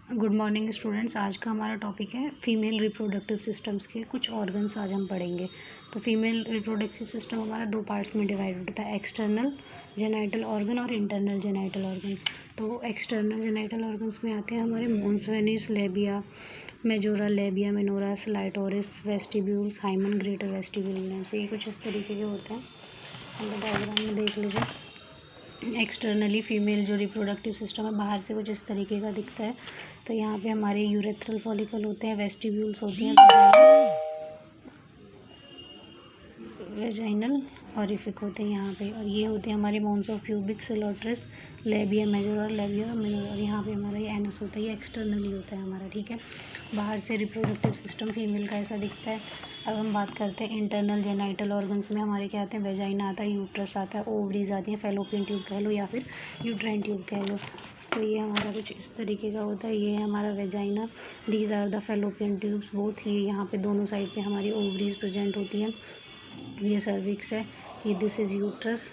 Good morning students. आज का हमारा टॉपिक है फीमेल रिप्रोडक्टिव सिस्टम्स के कुछ ऑर्गन्स आज हम पढ़ेंगे। तो फीमेल रिप्रोडक्टिव सिस्टम हमारा दो पार्ट्स में डिवाइड होता है, एक्सटर्नल जेनाइटल ऑर्गन और इंटरनल जेनाइटल ऑर्गन्स। तो एक्सटर्नल जेनाइटल ऑर्गन्स में आते हैं हमारे mons veneris, labia majora, labia minora, clitoris, vestibules, hymen, greater vestibule. तो ये कुछ इस तरीके के होते हैं। हम डायग्राम में देख लीजिए। एक्सटर्नली फीमेल जो रिप्रोडक्टिव सिस्टम है बाहर से कुछ इस तरीके का दिखता है। तो यहाँ पे हमारे यूरेथ्रल फॉलिकल होते हैं, वेस्टिब्यूल्स होती हैं, वेजाइनल ऑरिफिक होते हैं यहाँ पे, और ये होते हैं हमारे mons of pubic, clitoris, labia majora, labia minora, और यहाँ पे हमारा ये एनस होता है। ये एक्सटर्नली होता है हमारा, ठीक है। बाहर से रिप्रोडक्टिव सिस्टम फीमेल का ऐसा दिखता है। अब हम बात करते हैं इंटरनल जेनाइटल ऑर्गन्स में हमारे क्या आते हैं, वेजाइना आता है, यूट्रस आता है, ओवरीज आती हैं, फैलोपियन ट्यूब कह लो या फिर यूट्राइन ट्यूब कह लो। तो ये हमारा कुछ इस तरीके का होता है। ये है हमारा vagina, these are the fallopian tubes both. ये यहाँ पे दोनों साइड पे हमारी ओवरीज प्रेजेंट होती हैं। ये सर्विक्स है, ये दिस इज़ यूट्रस,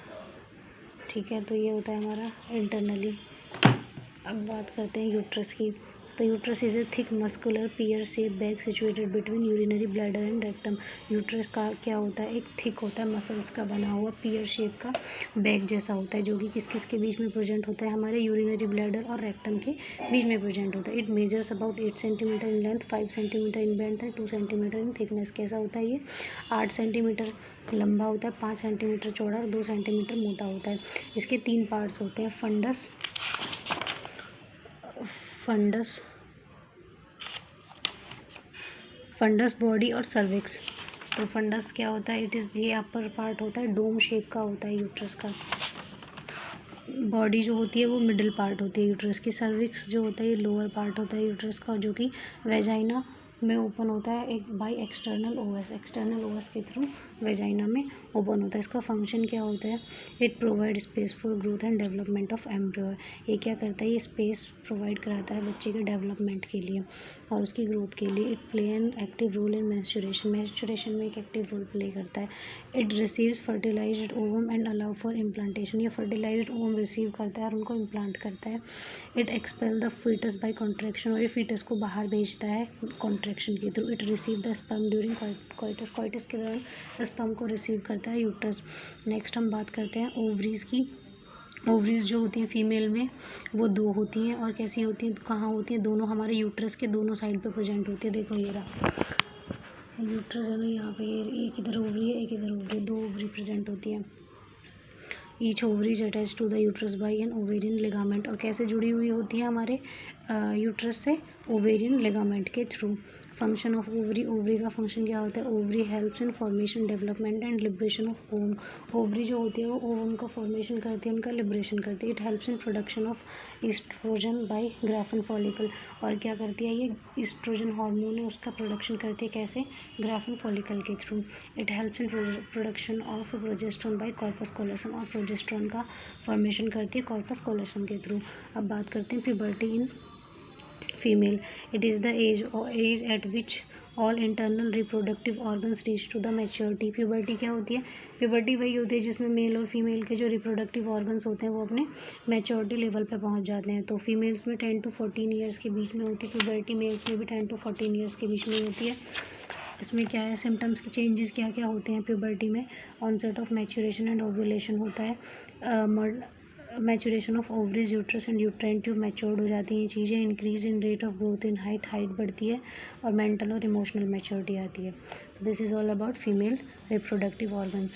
ठीक है। तो ये होता है हमारा इंटरनली। अब बात करते हैं यूट्रस की। तो uterus is a thick muscular peer shape bag situated between urinary bladder and rectum. Uterus का क्या होता है, एक थिक होता है, मसल्स का बना हुआ पियर शेप का बैग जैसा होता है, जो कि किस किस के बीच में प्रेजेंट होता है, हमारे यूरिनरी ब्लैडर और रेक्टम के बीच में प्रेजेंट होता है। It measures about 8 centimetre in length, 5 centimetre in breadth and 2 centimetre in thickness. कैसा होता है ये, 8 सेंटीमीटर लंबा होता है, 5 सेंटीमीटर चौड़ा और 2 सेंटीमीटर मोटा होता है। इसके 3 पार्ट्स होते हैं, फंडस बॉडी और सर्विक्स। तो फंडस क्या होता है, इट इज़, ये अपर पार्ट होता है, डोम शेप का होता है यूट्रस का। बॉडी जो होती है वो मिडिल पार्ट होती है यूट्रस की। सर्विक्स जो होता है ये लोअर पार्ट होता है यूट्रस का, जो कि वेजाइना में ओपन होता है एक बाय एक्सटर्नल ओवस के थ्रू वेजाइना में ओपन होता है। इसका फंक्शन क्या होता है, it provide space for growth and development of embryo. ये क्या करता है, ये स्पेस प्रोवाइड कराता है बच्चे के डेवलपमेंट के लिए और उसकी ग्रोथ के लिए। It play an active role in menstruation में एक एक्टिव रोल प्ले करता है। It receives fertilised ovum and allow for implantation. ये फर्टिलाइज्ड ओवम रिसीव करता है और उनको इम्प्लांट करता है। It expel the foetus by contraction, और ये फीटस को बाहर भेजता है कॉन्ट्रैक्शन के through. It receive the sperm during coitus के दौरान स्पर्म को रिसीव करता है यूट्रस। नेक्स्ट हम बात करते हैं ओवरीज की। ओवरीज जो होती हैं फीमेल में वो 2 होती हैं, और कैसी होती हैं, कहाँ होती हैं, दोनों हमारे यूट्रस के दोनों साइड पे प्रेजेंट होती है। देखो ये रहा यूट्रस है ना, यहाँ पे एक इधर ओवरी है, एक इधर ओवरी, 2 ओवरी प्रेजेंट होती हैं। Each ovary attach to the uterus by an ovarian ligament, और कैसे जुड़ी हुई होती है हमारे यूट्रस से, ओवेरियन लिगामेंट के through. Function of ovary, ovary का फंक्शन क्या होता है, ovary helps in formation, development and liberation of ovum. Ovary जो होती है वो ओवम का फॉर्मेशन करती है, उनका लिब्रेशन करती है। It helps in production of oestrogen by Graafian follicle, और क्या करती है ये, ईस्ट्रोजन हार्मोन है उसका प्रोडक्शन करती है, कैसे, ग्राफन फॉलिकल के through. It helps in production of progesterone by corpus callosum, और प्रोजेस्ट्रॉन का फॉर्मेशन करती है कॉर्पस कॉलोसम के थ्रू। अब बात करते हैं puberty in female. It is the age at which all internal reproductive organs reach to the maturity. Puberty क्या होती है, प्यूबर्टी वही होती है जिसमें मेल और फीमेल के जो रिप्रोडक्टिव ऑर्गन्स होते हैं वो अपने मैच्योरिटी लेवल पे पहुंच जाते हैं। तो फीमेल्स में 10 to 14 ईयर्स के बीच में होती है प्यूबर्टी, मेल्स में भी 10 to 14 ईयर्स के बीच में होती है। इसमें क्या है, सिम्टम्स के चेंजेस क्या क्या होते हैं प्यूबर्टी में, onset of maturation and ovulation होता है, maturation of ovaries, uterus and uterine tube matured हो जाती हैं ये चीज़ें। Increase in rate of growth in height बढ़ती है, और मेंटल और इमोशनल मैच्योरिटी आती है। This is all about female reproductive organs.